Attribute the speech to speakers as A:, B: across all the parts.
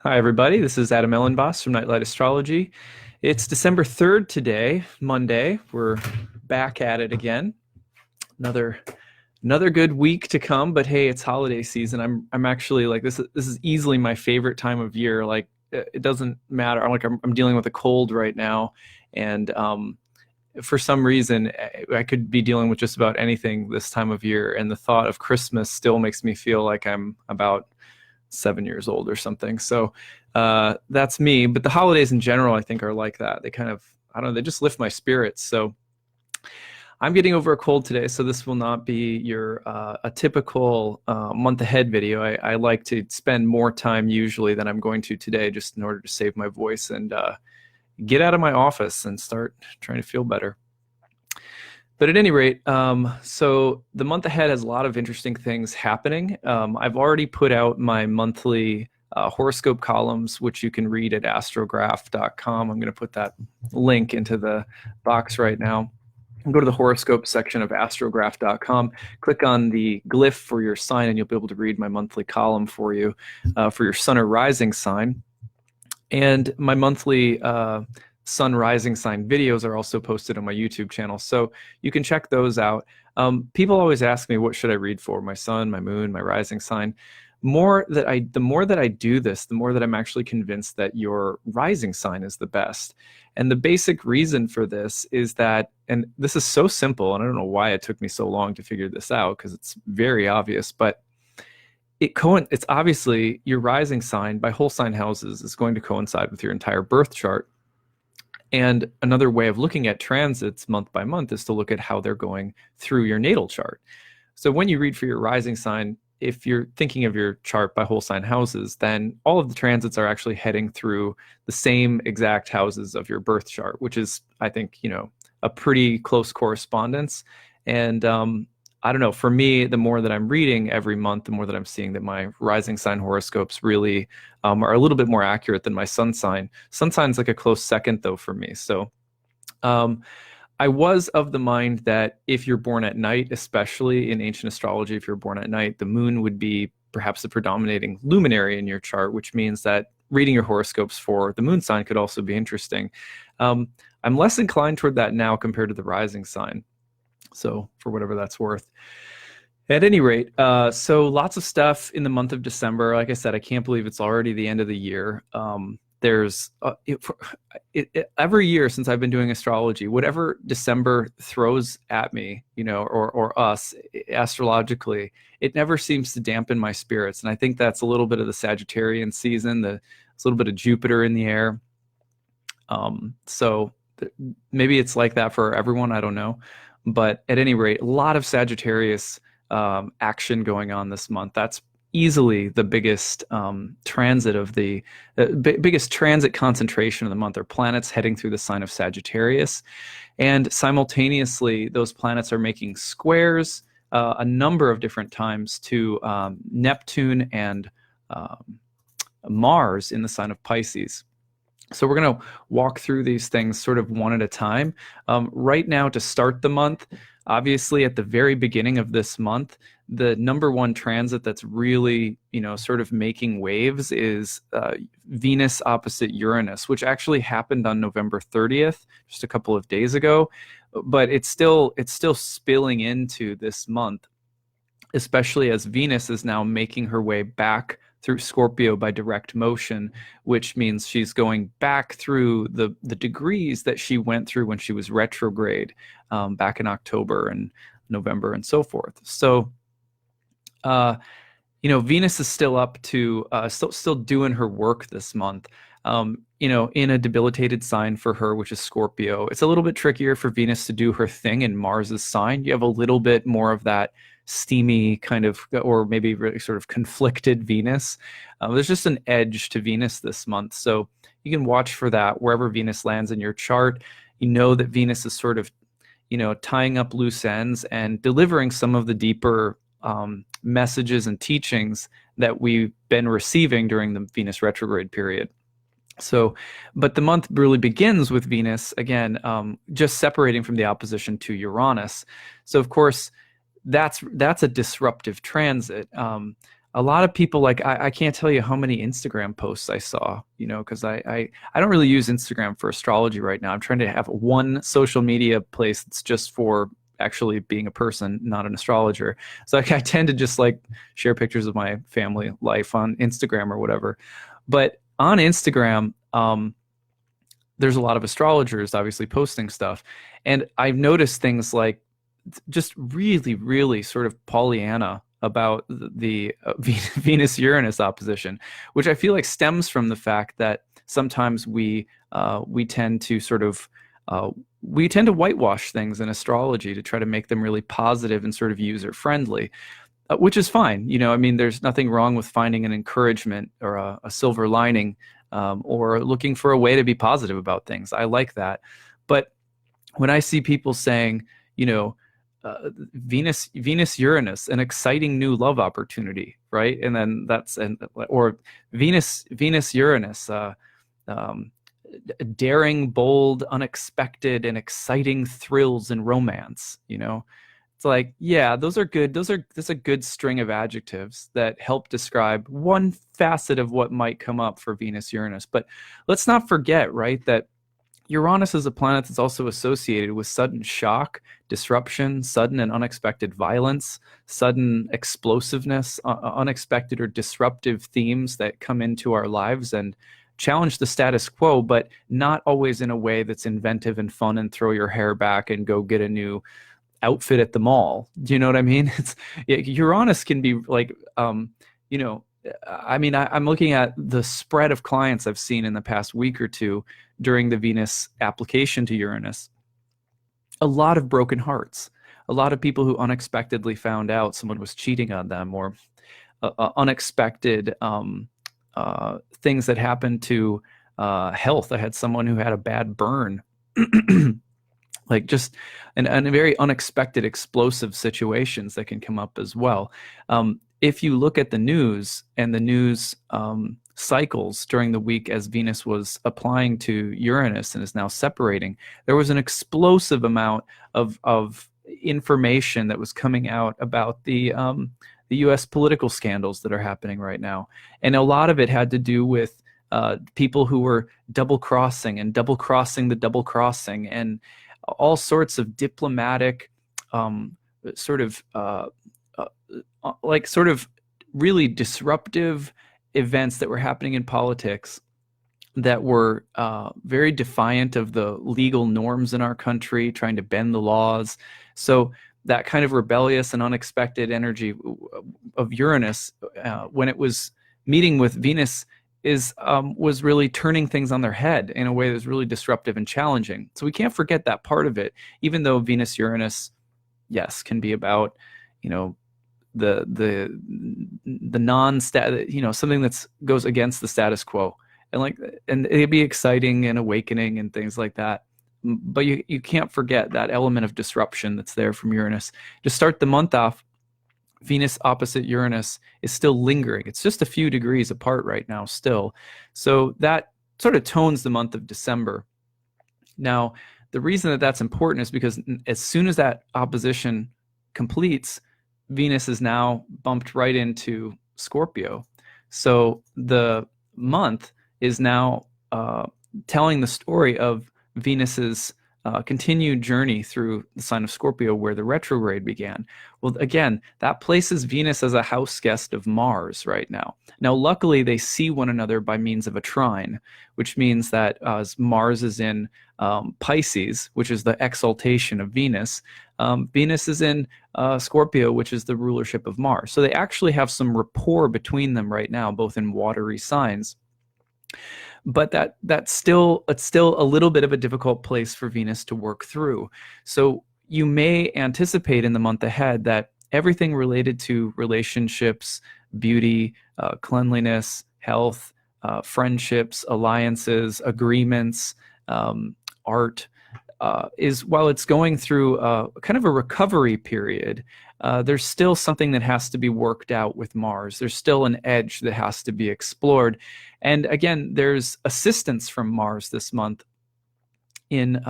A: Hi, everybody. This is Adam Elenbaas from Nightlight Astrology. It's December 3rd today, Monday. We're back at it again. Another another good week to come, but hey, it's holiday season. I'm actually like this is easily my favorite time of year. Like it doesn't matter. I'm dealing with a cold right now, and for some reason I could be dealing with just about anything this time of year, and the thought of Christmas still makes me feel like I'm about 7 years old or something. So that's me. But the holidays in general, I think, are like that. They kind of, I don't know, they just lift my spirits. So I'm getting over a cold today, so this will not be your a typical month ahead video. I like to spend more time usually than I'm going to today, just in order to save my voice and get out of my office and start trying to feel better. But at any rate, so the month ahead has a lot of interesting things happening. I've already put out my monthly horoscope columns, which you can read at astrograph.com. I'm going to put that link into the box right now. Go to the horoscope section of astrograph.com, click on the glyph for your sign, and you'll be able to read my monthly column for you for your sun or rising sign. And my monthly sun rising sign videos are also posted on my YouTube channel, so you can check those out. People always ask me, what should I read for? My sun, my moon, my rising sign. The more that I do this, the more that I'm actually convinced that your rising sign is the best. And the basic reason for this is that, and this is so simple, and I don't know why it took me so long to figure this out, because it's very obvious, but it's obviously your rising sign by whole sign houses is going to coincide with your entire birth chart. And another way of looking at transits month by month is to look at how they're going through your natal chart. So when you read for your rising sign, if you're thinking of your chart by whole sign houses, then all of the transits are actually heading through the same exact houses of your birth chart, which is, I think, a pretty close correspondence. And I don't know, for me, the more that I'm reading every month, the more that I'm seeing that my rising sign horoscopes really are a little bit more accurate than my sun sign. Sun sign's like a close second, though, for me. So I was of the mind that if you're born at night, especially in ancient astrology, if you're born at night, the moon would be perhaps the predominating luminary in your chart, which means that reading your horoscopes for the moon sign could also be interesting. I'm less inclined toward that now compared to the rising sign. So for whatever that's worth. At any rate, so lots of stuff in the month of December. Like I said, I can't believe it's already the end of the year. There's every year since I've been doing astrology, whatever December throws at me, or us astrologically, it never seems to dampen my spirits. And I think that's a little bit of the Sagittarian season. There's a little bit of Jupiter in the air. So maybe it's like that for everyone. I don't know. But at any rate, a lot of Sagittarius action going on this month. That's easily the biggest transit of the biggest transit concentration of the month, are planets heading through the sign of Sagittarius. And simultaneously, those planets are making squares a number of different times to Neptune and Mars in the sign of Pisces. So we're going to walk through these things sort of one at a time. Right now, to start the month, obviously at the very beginning of this month, the number one transit that's really, sort of making waves is Venus opposite Uranus, which actually happened on November 30th, just a couple of days ago. But it's still spilling into this month, especially as Venus is now making her way back through Scorpio by direct motion, which means she's going back through the degrees that she went through when she was retrograde back in October and November and so forth. So, Venus is still up to still doing her work this month. In a debilitated sign for her, which is Scorpio. It's a little bit trickier for Venus to do her thing in Mars's sign. You have a little bit more of that steamy kind of, or maybe really sort of conflicted Venus. There's just an edge to Venus this month. So you can watch for that wherever Venus lands in your chart. You know that Venus is sort of, tying up loose ends and delivering some of the deeper messages and teachings that we've been receiving during the Venus retrograde period. So, but the month really begins with Venus, again, just separating from the opposition to Uranus. So, of course, that's a disruptive transit. a lot of people, like, I can't tell you how many Instagram posts I saw, because I don't really use Instagram for astrology right now. I'm trying to have one social media place that's just for actually being a person, not an astrologer. So I tend to just like share pictures of my family life on Instagram or whatever. But on Instagram, there's a lot of astrologers obviously posting stuff. And I've noticed things like just really, really sort of Pollyanna about the Venus-Uranus opposition, which I feel like stems from the fact that sometimes we tend to sort of we tend to whitewash things in astrology to try to make them really positive and sort of user friendly, which is fine. I mean, there's nothing wrong with finding an encouragement or a silver lining, or looking for a way to be positive about things. I like that. But when I see people saying, Venus Uranus, an exciting new love opportunity, right? And then or Venus Uranus, daring, bold, unexpected, and exciting thrills and romance. It's like, yeah, those are good. That's a good string of adjectives that help describe one facet of what might come up for Venus Uranus. But let's not forget, right, that Uranus is a planet that's also associated with sudden shock, disruption, sudden and unexpected violence, sudden explosiveness, unexpected or disruptive themes that come into our lives and challenge the status quo, but not always in a way that's inventive and fun and throw your hair back and go get a new outfit at the mall. Do you know what I mean? Uranus can be like, I mean, I'm looking at the spread of clients I've seen in the past week or two during the Venus application to Uranus. A lot of broken hearts, a lot of people who unexpectedly found out someone was cheating on them, or unexpected things that happened to health. I had someone who had a bad burn, like just and very unexpected, explosive situations that can come up as well. If you look at the news and the news cycles during the week as Venus was applying to Uranus and is now separating, there was an explosive amount of information that was coming out about the U.S. political scandals that are happening right now. And a lot of it had to do with people who were double-crossing and double-crossing the double-crossing, and all sorts of diplomatic sort of really disruptive events that were happening in politics that were very defiant of the legal norms in our country, trying to bend the laws. So that kind of rebellious and unexpected energy of Uranus, when it was meeting with Venus, was really turning things on their head in a way that was really disruptive and challenging. So we can't forget that part of it, even though Venus Uranus, yes, can be about, the non-stat, something that's goes against the status quo, and it'd be exciting and awakening and things like that. But you can't forget that element of disruption that's there from Uranus. To start the month off, Venus opposite Uranus is still lingering. It's just a few degrees apart right now still. So that sort of tones the month of December. Now, the reason that that's important is because as soon as that opposition completes, Venus is now bumped right into Scorpio. So the month is now telling the story of Venus's continued journey through the sign of Scorpio, where the retrograde began. Well, again, that places Venus as a house guest of Mars right now. Now, luckily, they see one another by means of a trine, which means that as Mars is in Pisces, which is the exaltation of Venus, Venus is in Scorpio, which is the rulership of Mars. So they actually have some rapport between them right now, both in watery signs. But it's still a little bit of a difficult place for Venus to work through. So you may anticipate in the month ahead that everything related to relationships, beauty, cleanliness, health, friendships, alliances, agreements, art, is, while it's going through kind of a recovery period, there's still something that has to be worked out with Mars. There's still an edge that has to be explored. And again, there's assistance from Mars this month in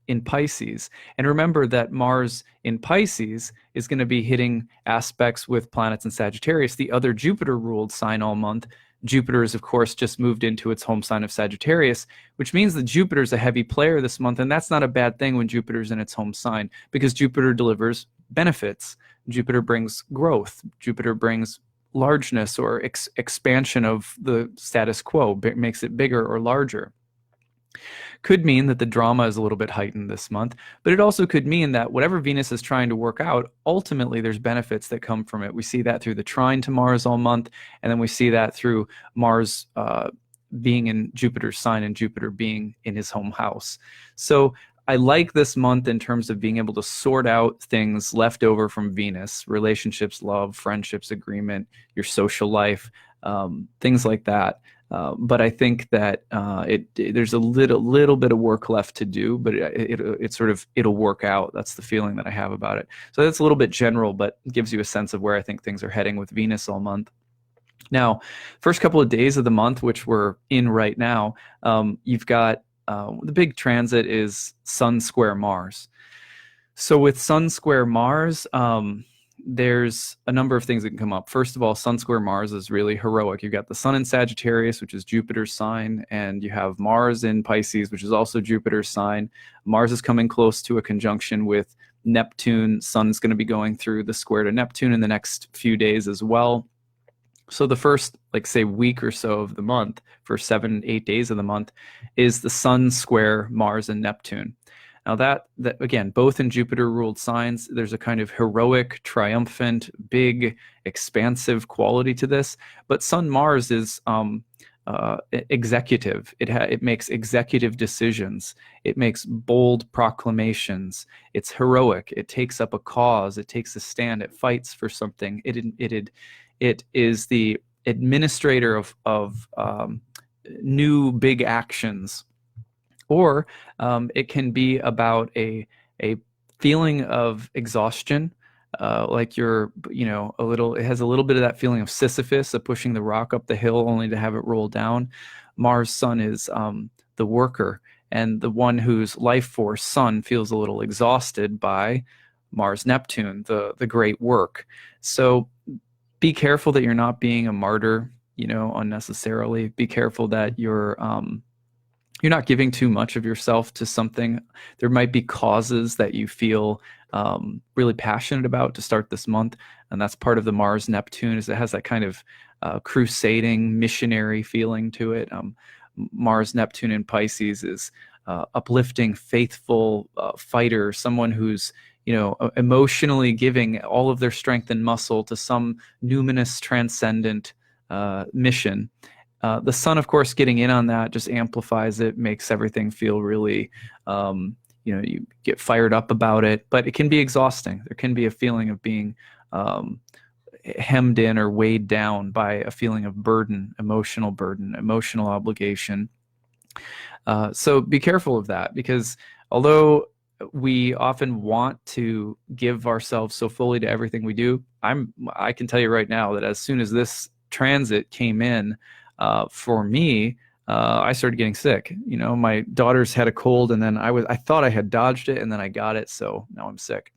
A: in Pisces. And remember that Mars in Pisces is going to be hitting aspects with planets in Sagittarius, the other Jupiter-ruled sign all month. Jupiter is, of course, just moved into its home sign of Sagittarius, which means that Jupiter's a heavy player this month, and that's not a bad thing when Jupiter's in its home sign, because Jupiter delivers benefits. Jupiter brings growth. Jupiter brings largeness or expansion of the status quo, makes it bigger or larger. Could mean that the drama is a little bit heightened this month, but it also could mean that whatever Venus is trying to work out, ultimately there's benefits that come from it. We see that through the trine to Mars all month, and then we see that through Mars being in Jupiter's sign and Jupiter being in his home house. So I like this month in terms of being able to sort out things left over from Venus, relationships, love, friendships, agreement, your social life, things like that. But I think that there's a little bit of work left to do, but it'll work out. That's the feeling that I have about it. So that's a little bit general, but gives you a sense of where I think things are heading with Venus all month. Now, first couple of days of the month, which we're in right now, you've got the big transit is Sun square Mars. So with Sun square Mars, there's a number of things that can come up. First of all, Sun square Mars is really heroic. You've got the Sun in Sagittarius, which is Jupiter's sign, and you have Mars in Pisces, which is also Jupiter's sign. Mars is coming close to a conjunction with Neptune. Sun's going to be going through the square to Neptune in the next few days as well. So the first, like, say, week or so of the month, for 7-8 days of the month, is the Sun square Mars and Neptune. Now that again, both in Jupiter-ruled signs, there's a kind of heroic, triumphant, big, expansive quality to this. But Sun Mars is executive. It makes executive decisions. It makes bold proclamations. It's heroic. It takes up a cause. It takes a stand. It fights for something. It is the administrator of new big actions. Or it can be about a feeling of exhaustion, like you're, it has a little bit of that feeling of Sisyphus, of pushing the rock up the hill only to have it roll down. Mars Sun is the worker, and the one whose life force, Sun, feels a little exhausted by Mars Neptune, the great work. So be careful that you're not being a martyr, unnecessarily. Be careful that you're not giving too much of yourself to something. There might be causes that you feel really passionate about to start this month, and that's part of the Mars Neptune, is it has that kind of crusading, missionary feeling to it. Mars Neptune in Pisces is uplifting, faithful fighter, someone who's emotionally giving all of their strength and muscle to some numinous, transcendent mission. The Sun, of course, getting in on that just amplifies it, makes everything feel really, you get fired up about it, but it can be exhausting. There can be a feeling of being hemmed in or weighed down by a feeling of burden, emotional obligation. So be careful of that, because although we often want to give ourselves so fully to everything we do, I can tell you right now that as soon as this transit came in, for me, I started getting sick. My daughter's had a cold, and then I thought I had dodged it, and then I got it, so now I'm sick.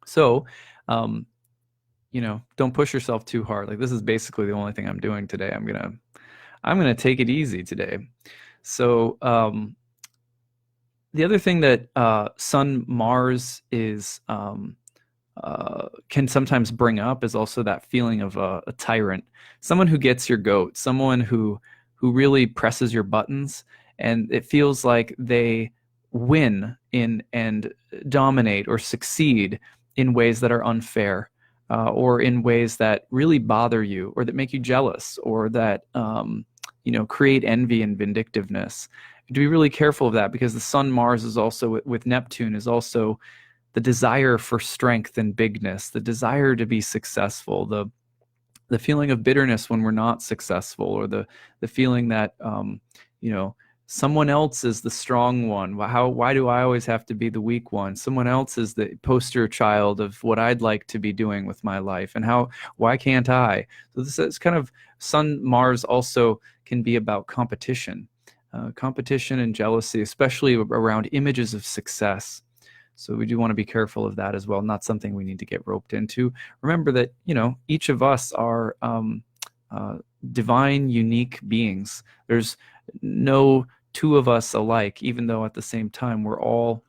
A: So, don't push yourself too hard. Like, this is basically the only thing I'm doing today. I'm gonna take it easy today. So, the other thing that Sun Mars is can sometimes bring up is also that feeling of a tyrant, someone who gets your goat, someone who really presses your buttons, and it feels like they win in and dominate or succeed in ways that are unfair, or in ways that really bother you, or that make you jealous, or that create envy and vindictiveness. To be really careful of that, because the Sun Mars is also with Neptune is also the desire for strength and bigness, the desire to be successful, the feeling of bitterness when we're not successful, or the feeling that someone else is the strong one. Why do I always have to be the weak one? Someone else is the poster child of what I'd like to be doing with my life, and why can't I? So this is kind of Sun Mars also can be about competition. competition and jealousy, especially around images of success. So we do want to be careful of that as well. Not something we need to get roped into. Remember that, each of us are divine, unique beings. There's no two of us alike, even though at the same time we're all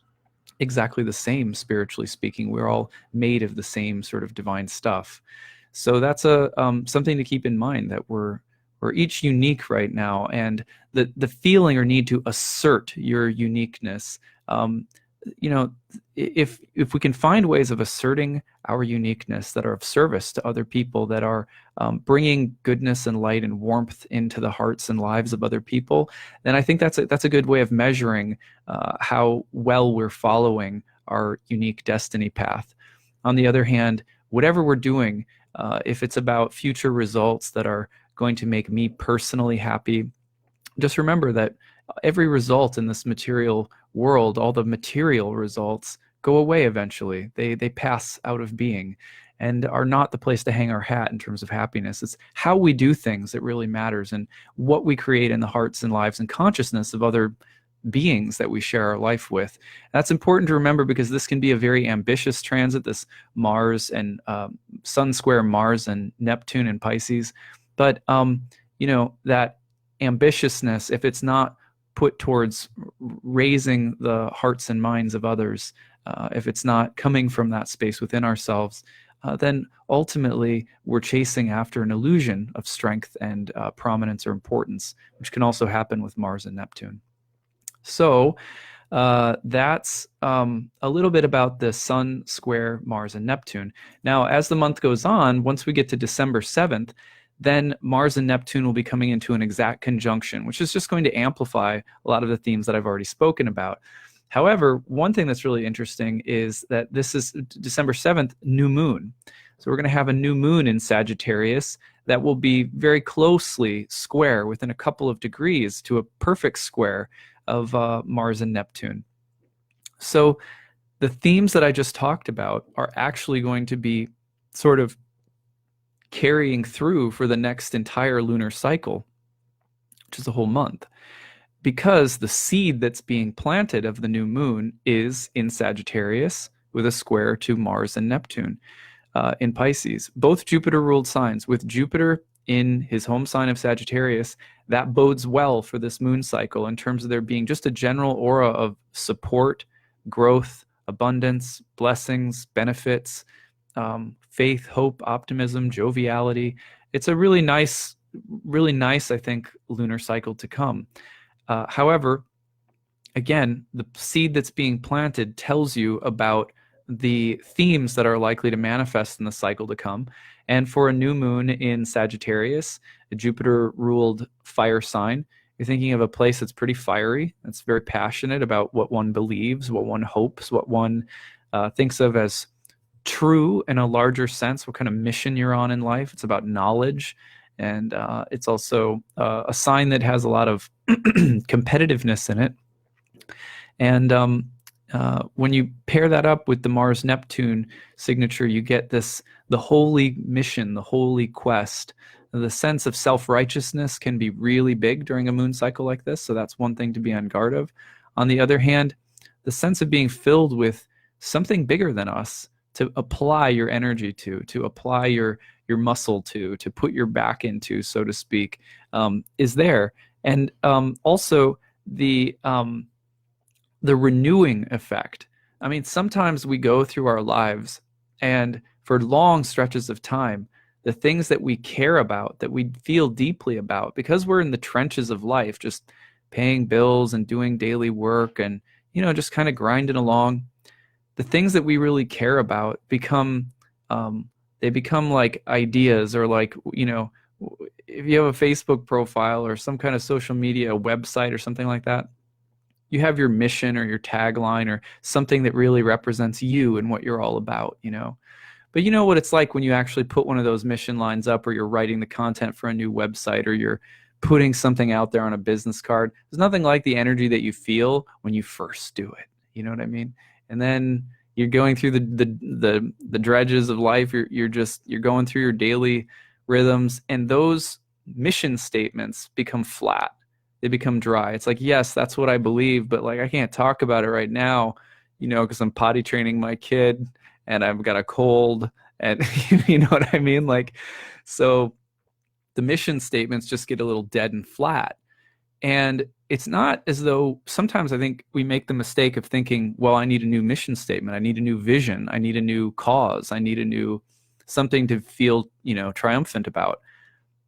A: exactly the same, spiritually speaking. We're all made of the same sort of divine stuff. So that's something to keep in mind, that we're each unique right now, and the feeling or need to assert your uniqueness. If we can find ways of asserting our uniqueness that are of service to other people, that are bringing goodness and light and warmth into the hearts and lives of other people, then I think that's a good way of measuring how well we're following our unique destiny path. On the other hand, whatever we're doing, if it's about future results that are going to make me personally happy, just remember that every result in this material world, all the material results, go away eventually. They pass out of being and are not the place to hang our hat in terms of happiness. It's how we do things that really matters, and what we create in the hearts and lives and consciousness of other beings that we share our life with. That's important to remember, because this can be a very ambitious transit, this Mars and Sun square Mars and Neptune in Pisces. But that ambitiousness, if it's not put towards raising the hearts and minds of others, if it's not coming from that space within ourselves, then ultimately we're chasing after an illusion of strength and prominence or importance, which can also happen with Mars and Neptune. So that's a little bit about the Sun square Mars and Neptune. Now, as the month goes on, once we get to December 7th, then Mars and Neptune will be coming into an exact conjunction, which is just going to amplify a lot of the themes that I've already spoken about. However, one thing that's really interesting is that this is December 7th, new moon. So we're going to have a new moon in Sagittarius that will be very closely square, within a couple of degrees, to a perfect square of Mars and Neptune. So the themes that I just talked about are actually going to be sort of carrying through for the next entire lunar cycle, which is a whole month, because the seed that's being planted of the new moon is in Sagittarius with a square to Mars and Neptune in Pisces, both Jupiter-ruled signs. With Jupiter in his home sign of Sagittarius, that bodes well for this moon cycle in terms of there being just a general aura of support, growth, abundance, blessings, benefits, faith, hope, optimism, joviality. It's a really nice, I think, lunar cycle to come. However, again, the seed that's being planted tells you about the themes that are likely to manifest in the cycle to come. And for a new moon in Sagittarius, a Jupiter-ruled fire sign, you're thinking of a place that's pretty fiery, that's very passionate about what one believes, what one hopes, what one thinks of as true in a larger sense, what kind of mission you're on in life. It's about knowledge, and it's also a sign that has a lot of competitiveness in it. And when you pair that up with the Mars-Neptune signature, you get the holy mission, the holy quest. The sense of self-righteousness can be really big during a moon cycle like this, so that's one thing to be on guard of. On the other hand, the sense of being filled with something bigger than us, to apply your energy to apply your muscle to put your back into, so to speak, is there. And also the renewing effect. I mean, sometimes we go through our lives, and for long stretches of time, the things that we care about, that we feel deeply about, because we're in the trenches of life, just paying bills and doing daily work and, just kind of grinding along, the things that we really care about become like ideas, or like, if you have a Facebook profile or some kind of social media website or something like that, you have your mission or your tagline or something that really represents you and what you're all about, But you know what it's like when you actually put one of those mission lines up, or you're writing the content for a new website, or you're putting something out there on a business card. There's nothing like the energy that you feel when you first do it. You know what I mean? And then you're going through the dredges of life. You're going through your daily rhythms, and those mission statements become flat. they become dry. It's like, yes, that's what I believe, but like I can't talk about it right now, because I'm potty training my kid and I've got a cold and you know what I mean? Like, so the mission statements just get a little dead and flat. And it's not as though sometimes I think we make the mistake of thinking, well, I need a new mission statement. I need a new vision. I need a new cause. I need a new something to feel, triumphant about.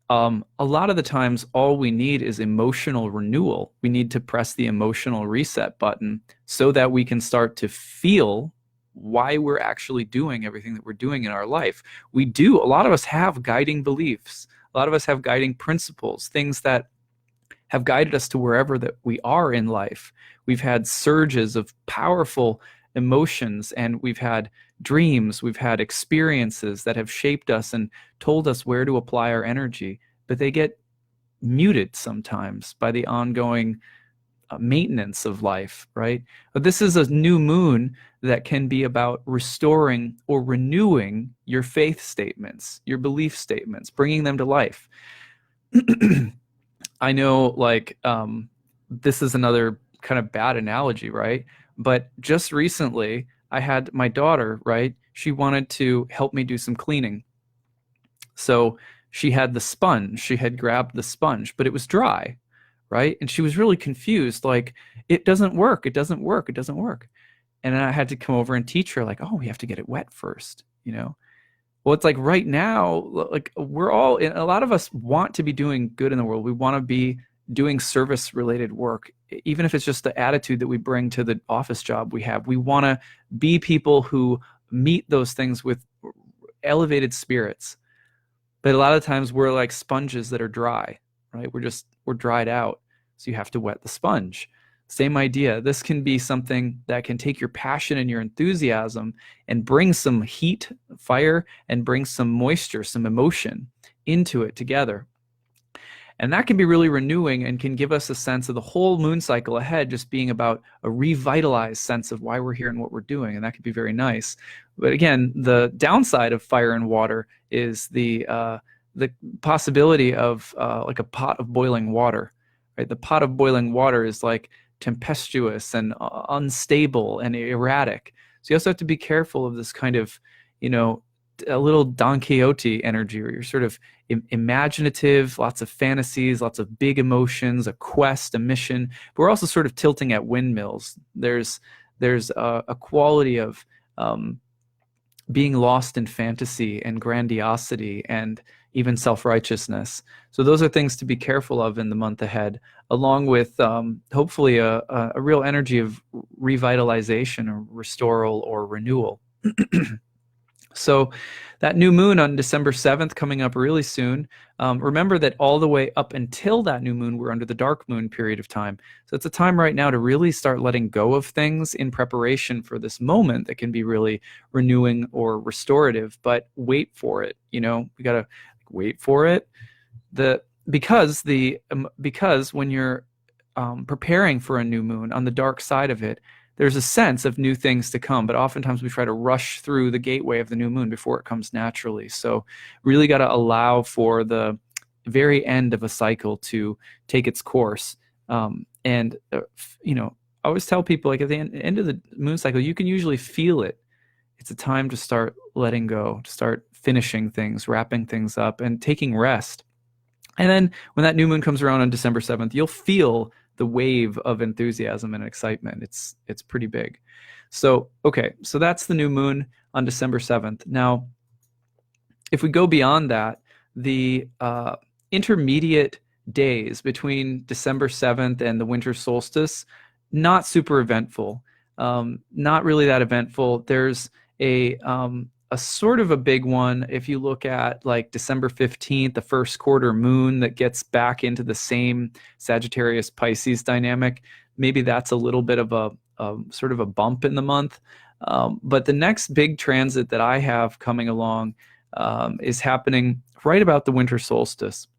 A: A lot of the times, all we need is emotional renewal. We need to press the emotional reset button so that we can start to feel why we're actually doing everything that we're doing in our life. A lot of us have guiding beliefs. A lot of us have guiding principles, things that have guided us to wherever that we are in life. We've had surges of powerful emotions, and we've had dreams, we've had experiences that have shaped us and told us where to apply our energy, but they get muted sometimes by the ongoing maintenance of life, right? But this is a new moon that can be about restoring or renewing your faith statements, your belief statements, bringing them to life. I know, like, this is another kind of bad analogy, right? But just recently, I had my daughter, right? She wanted to help me do some cleaning. So she had the sponge. She had grabbed the sponge, but it was dry, right? And she was really confused, like, it doesn't work. It doesn't work. It doesn't work. And then I had to come over and teach her, like, oh, we have to get it wet first, Well, it's like right now, like a lot of us want to be doing good in the world. We want to be doing service related work, even if it's just the attitude that we bring to the office job we have. We want to be people who meet those things with elevated spirits. But a lot of times we're like sponges that are dry, right? We're dried out. So you have to wet the sponge. Same idea. This can be something that can take your passion and your enthusiasm and bring some heat, fire, and bring some moisture, some emotion into it together. And that can be really renewing and can give us a sense of the whole moon cycle ahead just being about a revitalized sense of why we're here and what we're doing. And that can be very nice. But again, the downside of fire and water is the possibility of like a pot of boiling water, right? The pot of boiling water is like tempestuous and unstable and erratic. So you also have to be careful of this kind of, a little Don Quixote energy, where you're sort of imaginative, lots of fantasies, lots of big emotions, a quest, a mission. But we're also sort of tilting at windmills. There's a quality of being lost in fantasy and grandiosity and even self-righteousness. So those are things to be careful of in the month ahead, along with hopefully a real energy of revitalization or restoral or renewal. So that new moon on December 7th coming up really soon. Remember that all the way up until that new moon, we're under the dark moon period of time. So it's a time right now to really start letting go of things in preparation for this moment that can be really renewing or restorative, but wait for it. We got to wait for it. Because when you're preparing for a new moon on the dark side of it, there's a sense of new things to come, but oftentimes we try to rush through the gateway of the new moon before it comes naturally. So really got to allow for the very end of a cycle to take its course. I always tell people, like, at the end of the moon cycle, you can usually feel it. It's a time to start letting go, to start finishing things, wrapping things up, and taking rest. And then when that new moon comes around on December 7th, you'll feel the wave of enthusiasm and excitement. It's pretty big. So that's the new moon on December 7th. Now, if we go beyond that, the intermediate days between December 7th and the winter solstice, not super eventful. Not really that eventful. There's a sort of a big one if you look at like December 15th, the first quarter moon that gets back into the same Sagittarius Pisces dynamic. Maybe that's a little bit of a sort of a bump in the month. But the next big transit that I have coming along is happening right about the winter solstice.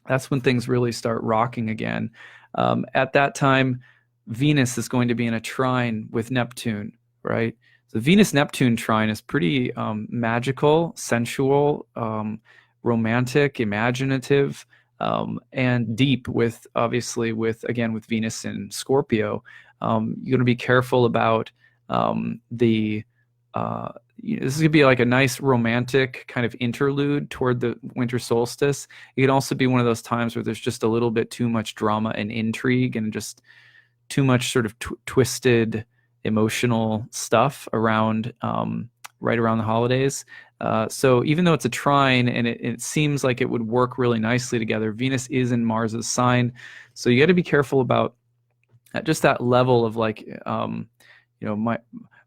A: That's when things really start rocking again. At that time, Venus is going to be in a trine with Neptune, right? The Venus-Neptune trine is pretty magical, sensual, romantic, imaginative. and deep with, obviously, with Venus in Scorpio. You're going to be careful about this is going to be like a nice romantic kind of interlude toward the winter solstice. It can also be one of those times where there's just a little bit too much drama and intrigue and just too much sort of twisted emotional stuff around right around the holidays. So even though it's a trine and it seems like it would work really nicely together, Venus is in Mars's sign. So you got to be careful about just that level of like,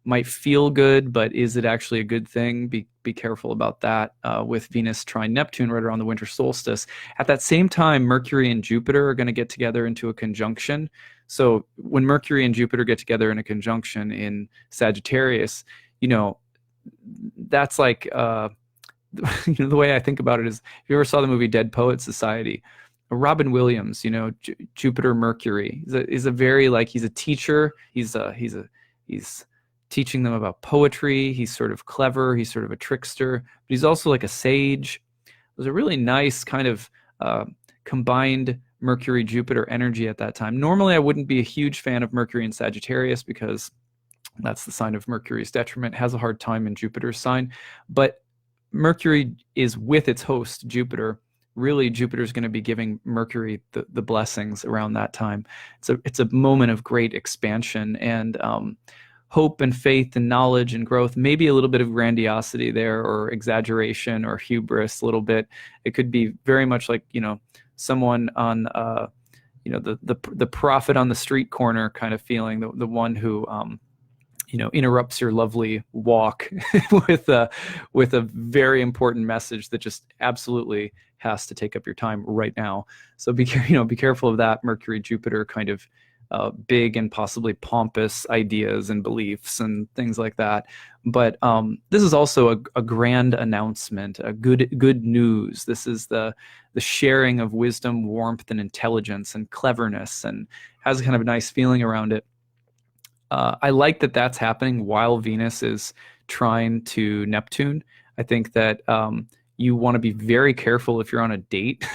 A: might feel good, but is it actually a good thing? Be careful about that with Venus trine Neptune right around the winter solstice. At that same time, Mercury and Jupiter are going to get together into a conjunction. So when Mercury and Jupiter get together in a conjunction in Sagittarius, that's like, the way I think about it is, if you ever saw the movie Dead Poet Society, Robin Williams, Jupiter Mercury is a very, like, he's a teacher. He's teaching them about poetry. He's sort of clever. He's sort of a trickster, but he's also like a sage. It was a really nice kind of combined Mercury-Jupiter energy at that time. Normally, I wouldn't be a huge fan of Mercury in Sagittarius because that's the sign of Mercury's detriment, has a hard time in Jupiter's sign. But Mercury is with its host, Jupiter. Really, Jupiter's going to be giving Mercury the blessings around that time. It's a moment of great expansion and hope and faith and knowledge and growth, maybe a little bit of grandiosity there or exaggeration or hubris a little bit. It could be very much like, someone on, the prophet on the street corner kind of feeling, the one who, interrupts your lovely walk with a very important message that just absolutely has to take up your time right now. So be careful of that Mercury Jupiter kind of big and possibly pompous ideas and beliefs and things like that. But this is also a grand announcement, a good news. This is the sharing of wisdom, warmth, and intelligence and cleverness, and has a kind of a nice feeling around it. I like that that's happening while Venus is trine to Neptune. I think that you want to be very careful if you're on a date.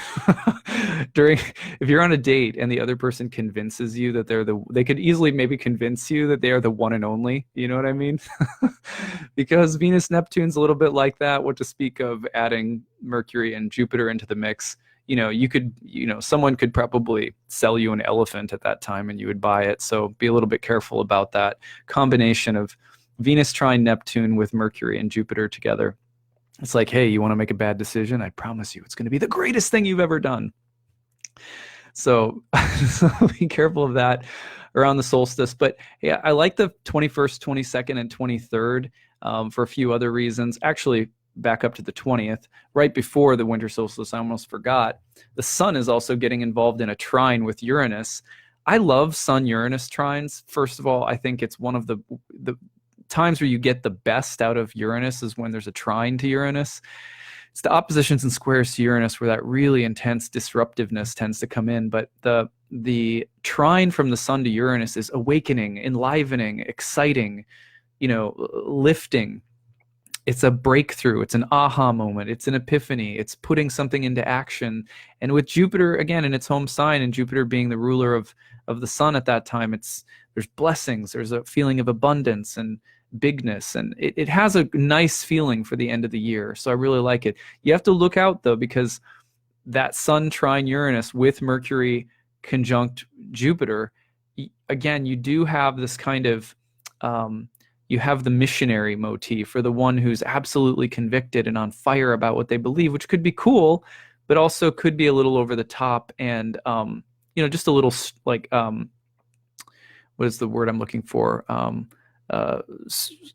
A: If you're on a date and the other person convinces you that they could easily maybe convince you that they are the one and only. You know what I mean? Because Venus Neptune's a little bit like that. What to speak of adding Mercury and Jupiter into the mix. Someone could probably sell you an elephant at that time and you would buy it. So be a little bit careful about that combination of Venus trine Neptune with Mercury and Jupiter together. It's like, hey, you want to make a bad decision? I promise you, it's going to be the greatest thing you've ever done. So be careful of that around the solstice. But yeah, I like the 21st, 22nd, and 23rd for a few other reasons. Actually, back up to the 20th, right before the winter solstice, I almost forgot. The sun is also getting involved in a trine with Uranus. I love Sun-Uranus trines. First of all, I think it's one of the times where you get the best out of Uranus is when there's a trine to Uranus. It's the oppositions and squares to Uranus where that really intense disruptiveness tends to come in. But the trine from the sun to Uranus is awakening, enlivening, exciting, lifting. It's a breakthrough. It's an aha moment. It's an epiphany. It's putting something into action. And with Jupiter, again, in its home sign, and Jupiter being the ruler of the sun at that time, there's blessings. There's a feeling of abundance and bigness. And it has a nice feeling for the end of the year. So I really like it. You have to look out, though, because that sun trine Uranus with Mercury conjunct Jupiter, again, you do have this kind of... you have the missionary motif for the one who's absolutely convicted and on fire about what they believe, which could be cool, but also could be a little over the top and, just a little like, what is the word I'm looking for?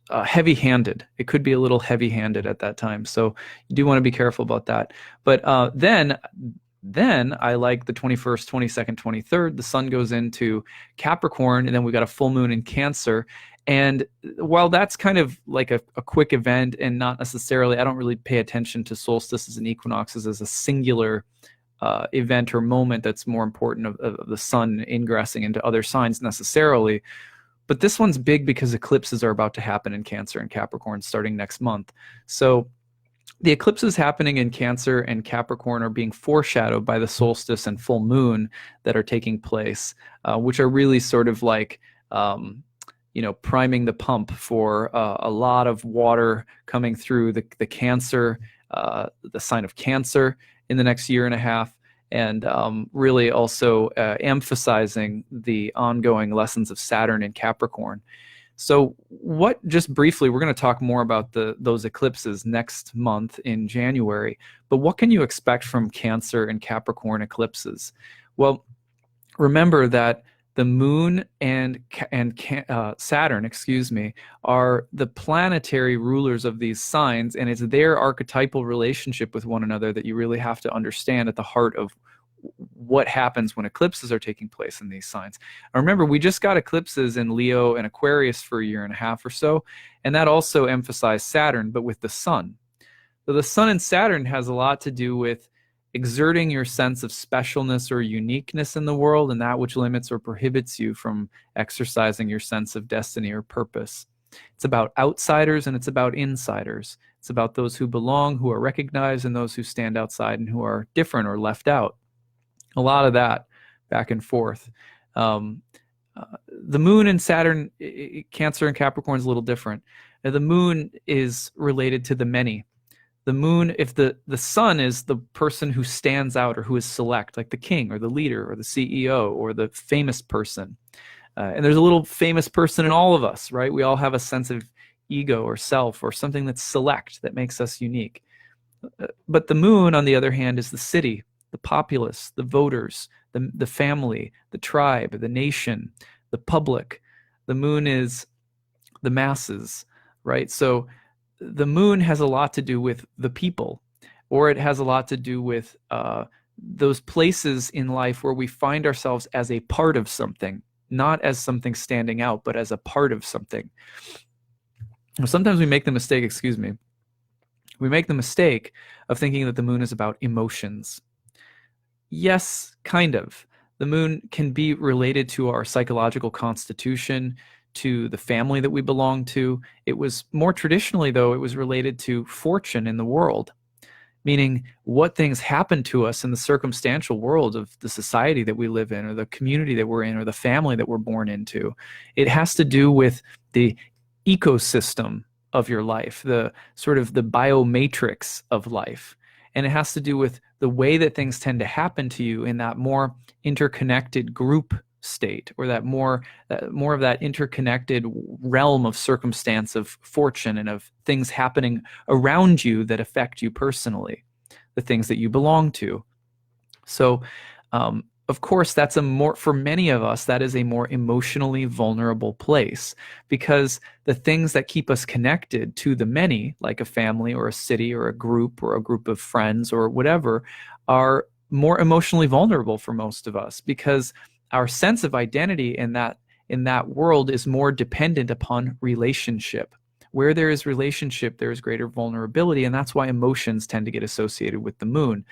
A: Heavy-handed. It could be a little heavy-handed at that time. So you do want to be careful about that. But then I like the 21st, 22nd, 23rd. The sun goes into Capricorn, and then we've got a full moon in Cancer. And while that's kind of like a quick event and not necessarily, I don't really pay attention to solstices and equinoxes as a singular event or moment that's more important of the sun ingressing into other signs necessarily. But this one's big because eclipses are about to happen in Cancer and Capricorn starting next month. So The eclipses happening in Cancer and Capricorn are being foreshadowed by the solstice and full moon that are taking place, which are really sort of like, priming the pump for a lot of water coming through the Cancer, the sign of Cancer in the next year and a half, and really also emphasizing the ongoing lessons of Saturn in Capricorn. So just briefly, we're going to talk more about those eclipses next month in January, but what can you expect from Cancer and Capricorn eclipses? Well, remember that the moon and Saturn, are the planetary rulers of these signs, and it's their archetypal relationship with one another that you really have to understand at the heart of what happens when eclipses are taking place in these signs. And remember, we just got eclipses in Leo and Aquarius for a year and a half or so, and that also emphasized Saturn, but with the sun. So the sun and Saturn has a lot to do with exerting your sense of specialness or uniqueness in the world, and that which limits or prohibits you from exercising your sense of destiny or purpose. It's about outsiders and it's about insiders. It's about those who belong, who are recognized, and those who stand outside and who are different or left out. A lot of that back and forth. The moon and Saturn, Cancer and Capricorn is a little different. Now, the moon is related to the many. The moon, if the sun is the person who stands out or who is select, like the king or the leader or the CEO or the famous person. And there's a little famous person in all of us, right? We all have a sense of ego or self or something that's select that makes us unique. But the moon, on the other hand, is the city, the populace, the voters, the family, the tribe, the nation, the public. The moon is the masses, right? So the moon has a lot to do with the people, or it has a lot to do with those places in life where we find ourselves as a part of something, not as something standing out, but as a part of something. Sometimes we make the mistake, we make the mistake of thinking that the moon is about emotions. Yes, kind of. The moon can be related to our psychological constitution, to the family that we belong to. It was more traditionally, though, it was related to fortune in the world, meaning what things happen to us in the circumstantial world of the society that we live in, or the community that we're in, or the family that we're born into. It has to do with the ecosystem of your life, the sort of the biomatrix of life. And it has to do with the way that things tend to happen to you in that more interconnected group state, or that more of that interconnected realm of circumstance, of fortune, and of things happening around you that affect you personally, the things that you belong to. So of course, that's for many of us, that is a more emotionally vulnerable place, because the things that keep us connected to the many, like a family or a city or a group of friends or whatever, are more emotionally vulnerable for most of us, because our sense of identity in that world is more dependent upon relationship. Where there is relationship, there is greater vulnerability, and that's why emotions tend to get associated with the moon.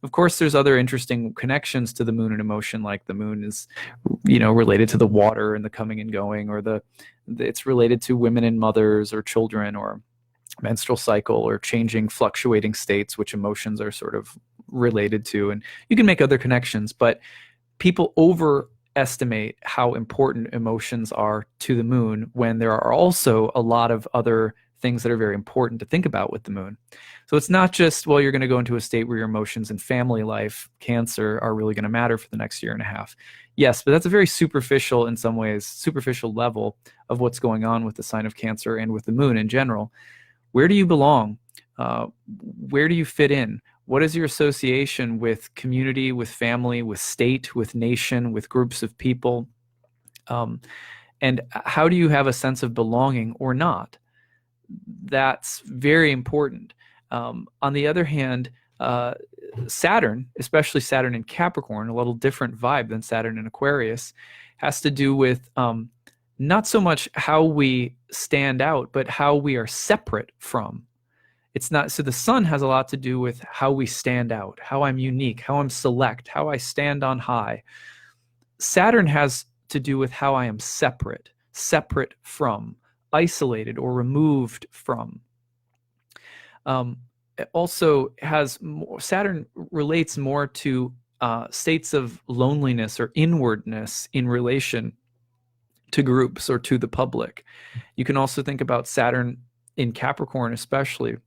A: Of course, there's other interesting connections to the moon and emotion, like the moon is, related to the water and the coming and going, or it's related to women and mothers or children, or menstrual cycle, or changing, fluctuating states, which emotions are sort of related to. And you can make other connections, but people overestimate how important emotions are to the moon, when there are also a lot of other things that are very important to think about with the moon. So it's not just, well, you're going to go into a state where your emotions and family life, Cancer, are really going to matter for the next year and a half. Yes, but that's a very superficial, in some ways, superficial level of what's going on with the sign of Cancer and with the moon in general. Where do you belong? Where do you fit in? What is your association with community, with family, with state, with nation, with groups of people? And how do you have a sense of belonging or not? That's very important. On the other hand, Saturn, especially Saturn in Capricorn, a little different vibe than Saturn in Aquarius, has to do with not so much how we stand out, but how we are separate from. It's not, so the sun has a lot to do with how we stand out, how I'm unique, how I'm select, how I stand on high. Saturn has to do with how I am separate from, isolated or removed from. also has more, Saturn relates more to states of loneliness or inwardness in relation to groups or to the public. You can also think about Saturn in Capricorn, especially,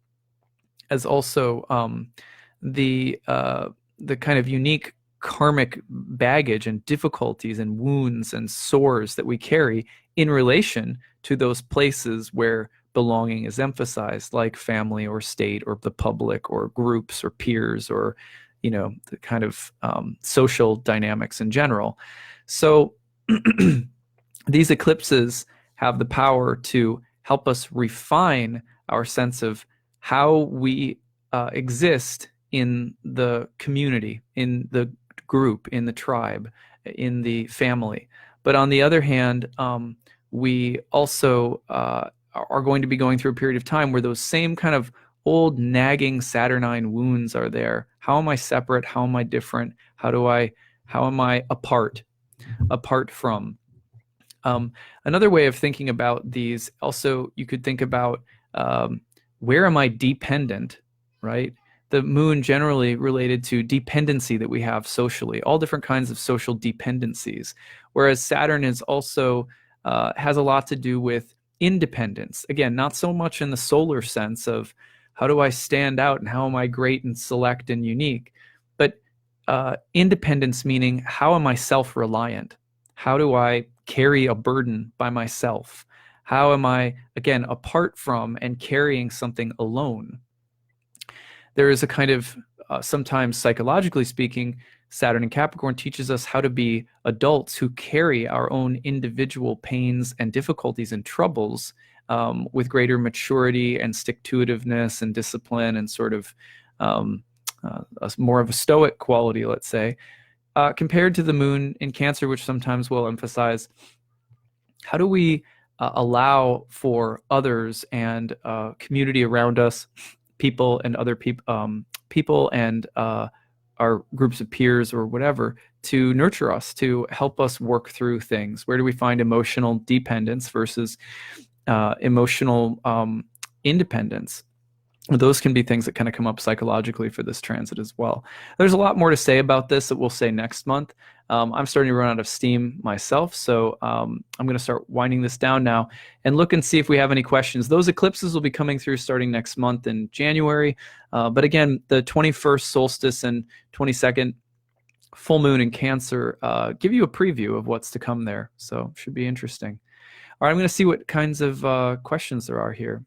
A: as also the kind of unique karmic baggage and difficulties and wounds and sores that we carry in relation to those places where belonging is emphasized, like family or state or the public or groups or peers or, the kind of social dynamics in general. So these eclipses have the power to help us refine our sense of how we exist in the community, in the group, in the tribe, in the family. But on the other hand, we also are going to be going through a period of time where those same kind of old nagging Saturnine wounds are there. How am I separate? How am I different? How am I apart from? Another way of thinking about these, also, you could think about where am I dependent, right? The moon generally related to dependency that we have socially, all different kinds of social dependencies, whereas Saturn is also has a lot to do with independence. Again, not so much in the solar sense of how do I stand out and how am I great and select and unique, but independence meaning how am I self-reliant? How do I carry a burden by myself? How am I, again, apart from and carrying something alone? There is a kind of, sometimes psychologically speaking, Saturn in Capricorn teaches us how to be adults who carry our own individual pains and difficulties and troubles with greater maturity and stick-to-itiveness and discipline and sort of more of a stoic quality, let's say, compared to the moon in Cancer, which sometimes will emphasize how do we allow for others and community around us, people and other people and our groups of peers or whatever, to nurture us, to help us work through things. Where do we find emotional dependence versus emotional independence? Those can be things that kind of come up psychologically for this transit as well. There's a lot more to say about this that we'll say next month. I'm starting to run out of steam myself, so I'm going to start winding this down now and look and see if we have any questions. Those eclipses will be coming through starting next month in January. But again, the 21st solstice and 22nd full moon in Cancer give you a preview of what's to come there. So should be interesting. All right, I'm going to see what kinds of questions there are here,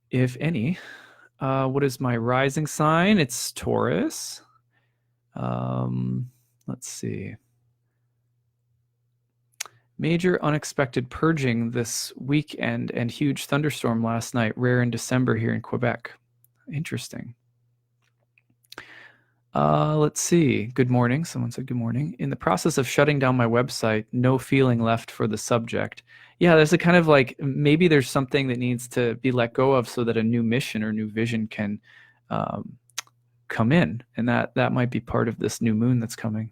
A: if any. What is my rising sign? It's Taurus. Let's see. Major unexpected purging this weekend and huge thunderstorm last night, rare in December here in Quebec. Interesting. Let's see. Good morning. Someone said good morning. In the process of shutting down my website, no feeling left for the subject. Yeah, there's a kind of like, maybe there's something that needs to be let go of so that a new mission or new vision can come in. And that might be part of this new moon that's coming.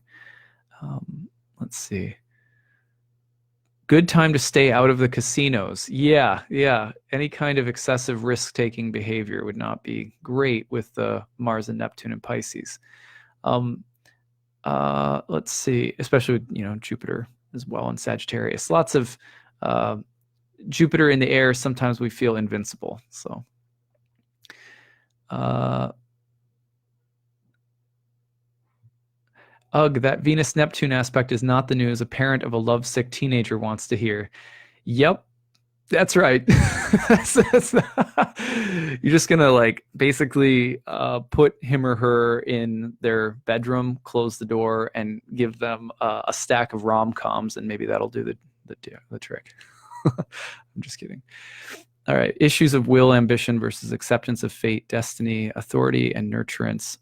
A: Let's see. Good time to stay out of the casinos. Yeah. Any kind of excessive risk-taking behavior would not be great with Mars and Neptune and Pisces. Let's see, especially with, Jupiter as well and Sagittarius. Lots of Jupiter in the air. Sometimes we feel invincible. So, ugh, that Venus-Neptune aspect is not the news a parent of a lovesick teenager wants to hear. Yep, that's right. You're just going to basically put him or her in their bedroom, close the door, and give them a stack of rom-coms, and maybe that'll do the trick. I'm just kidding. All right, issues of will, ambition versus acceptance of fate, destiny, authority, and nurturance.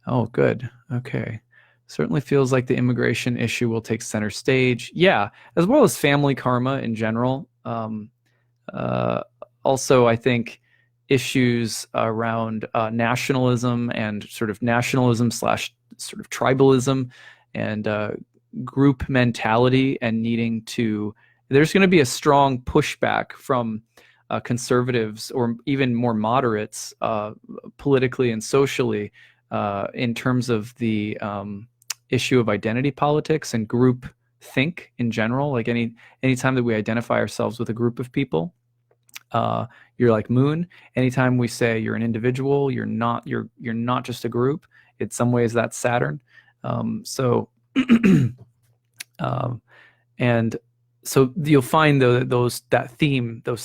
A: Oh, good. Okay. Certainly feels like the immigration issue will take center stage. Yeah, as well as family karma in general. Also, I think issues around nationalism and sort of nationalism / sort of tribalism and group mentality and needing to, there's going to be a strong pushback from conservatives or even more moderates politically and socially in terms of the issue of identity politics and group think in general. Like anytime that we identify ourselves with a group of people, you're like Moon. Anytime we say you're an individual, you're not just a group. In some ways, that's Saturn. And so you'll find though that those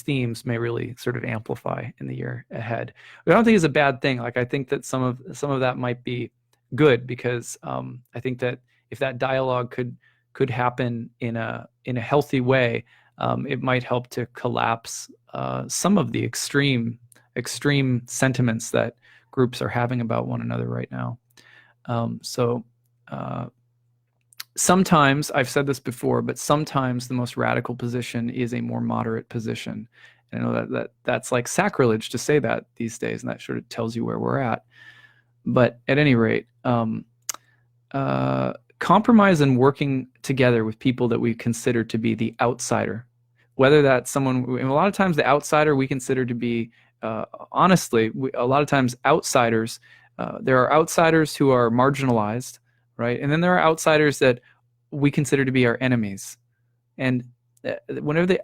A: themes may really sort of amplify in the year ahead. But I don't think it's a bad thing. Like I think that some of that might be good, because I think that if that dialogue could happen in a healthy way, it might help to collapse some of the extreme sentiments that groups are having about one another right now. Sometimes, I've said this before, but sometimes the most radical position is a more moderate position. And I know that's like sacrilege to say that these days, and that sort of tells you where we're at. But at any rate, compromise and working together with people that we consider to be the outsider, whether that's someone, and a lot of times the outsider we consider to be, honestly, a lot of times outsiders, there are outsiders who are marginalized, right? And then there are outsiders that we consider to be our enemies. And whenever the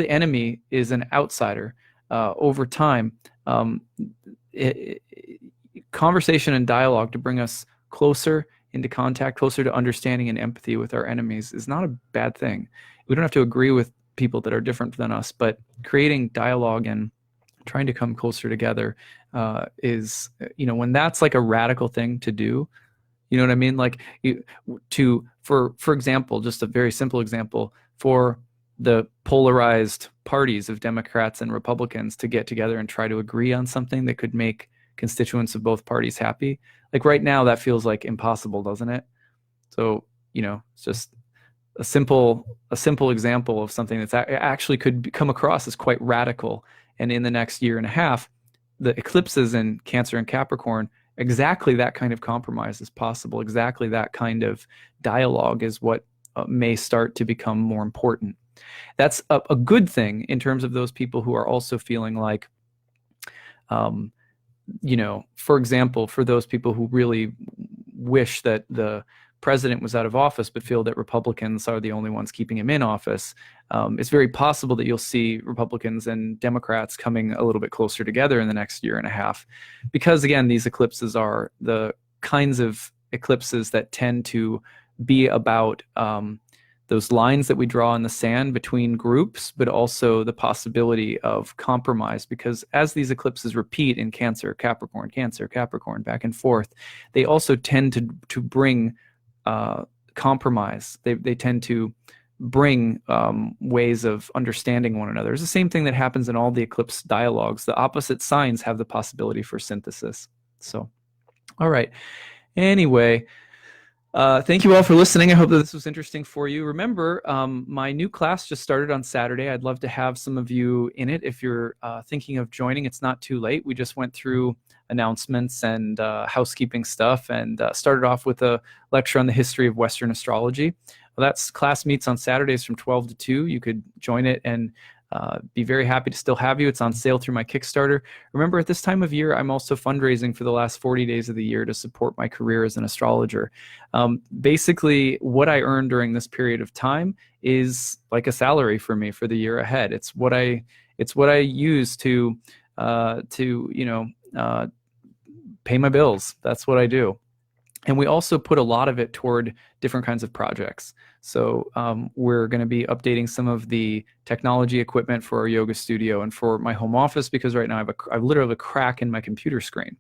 A: enemy is an outsider, over time, conversation and dialogue to bring us closer into contact, closer to understanding and empathy with our enemies is not a bad thing. We don't have to agree with people that are different than us, but creating dialogue and trying to come closer together is, when that's like a radical thing to do, you know what I mean? Like for example, just a very simple example, for the polarized parties of Democrats and Republicans to get together and try to agree on something that could make constituents of both parties happy. Like right now, that feels like impossible, doesn't it? So, it's just a simple example of something that's actually could come across as quite radical. And in the next year and a half, the eclipses in Cancer and Capricorn, exactly that kind of compromise is possible. Exactly that kind of dialogue is what may start to become more important. That's a good thing in terms of those people who are also feeling like, for example, for those people who really wish that the president was out of office but feel that Republicans are the only ones keeping him in office, it's very possible that you'll see Republicans and Democrats coming a little bit closer together in the next year and a half. Because again, these eclipses are the kinds of eclipses that tend to be about those lines that we draw in the sand between groups, but also the possibility of compromise. Because as these eclipses repeat in Cancer, Capricorn, back and forth, they also tend to bring compromise. They tend to bring ways of understanding one another. It's the same thing that happens in all the eclipse dialogues. The opposite signs have the possibility for synthesis. So, all right. Anyway, thank you all for listening. I hope that this was interesting for you. Remember, my new class just started on Saturday. I'd love to have some of you in it. If you're thinking of joining, it's not too late. We just went through announcements and housekeeping stuff and started off with a lecture on the history of Western astrology. Well, that class meets on Saturdays from 12 to 2. You could join it and be very happy to still have you. It's on sale through my Kickstarter. Remember, at this time of year, I'm also fundraising for the last 40 days of the year to support my career as an astrologer. Basically, what I earn during this period of time is like a salary for me for the year ahead. It's what I use to pay my bills. That's what I do. And we also put a lot of it toward different kinds of projects. So we're going to be updating some of the technology equipment for our yoga studio and for my home office, because right now I literally have a crack in my computer screen.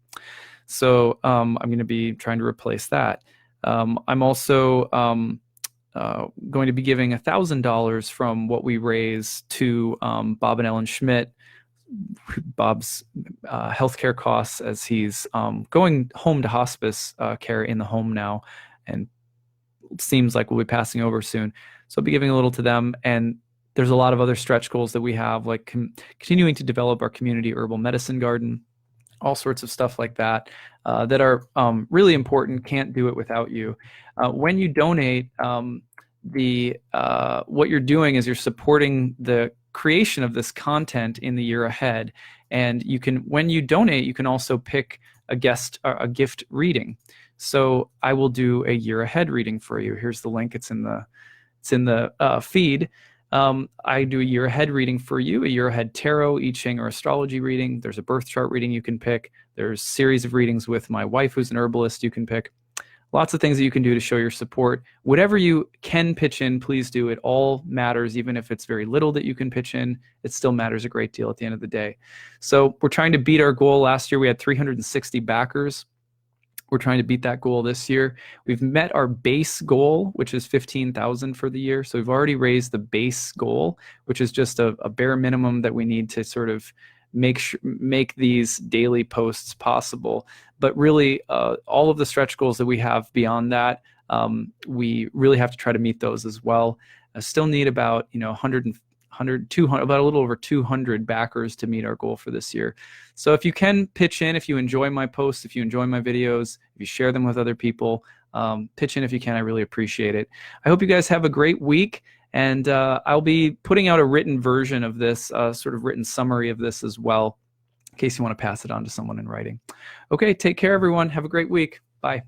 A: So I'm going to be trying to replace that. I'm also going to be giving $1,000 from what we raise to Bob and Ellen Schmidt, Bob's healthcare costs, as he's going home to hospice care in the home now, and it seems like we'll be passing over soon. So I'll be giving a little to them. And there's a lot of other stretch goals that we have, like continuing to develop our community herbal medicine garden, all sorts of stuff like that, that are really important. Can't do it without you. When you donate, what you're doing is you're supporting the creation of this content in the year ahead. And you can, when you donate, you can also pick a gift reading. So I will do a year ahead reading for you. Here's the link. It's in the feed. I do a year ahead reading for you, a year ahead tarot, I Ching, or astrology reading. There's a birth chart reading you can pick. There's a series of readings with my wife, who's an herbalist, you can pick. Lots of things that you can do to show your support. Whatever you can pitch in, please do. It all matters, even if it's very little that you can pitch in. It still matters a great deal at the end of the day. So we're trying to beat our goal. Last year we had 360 backers. We're trying to beat that goal this year. We've met our base goal, which is 15,000 for the year. So we've already raised the base goal, which is just a bare minimum that we need to sort of make these daily posts possible. But really, all of the stretch goals that we have beyond that, we really have to try to meet those as well. I still need about 200, about a little over 200 backers to meet our goal for this year. So if you can pitch in, if you enjoy my posts, if you enjoy my videos, if you share them with other people, pitch in if you can. I really appreciate it. I hope you guys have a great week. And I'll be putting out a written version of this, sort of written summary of this as well, in case you want to pass it on to someone in writing. Okay, take care, everyone. Have a great week. Bye.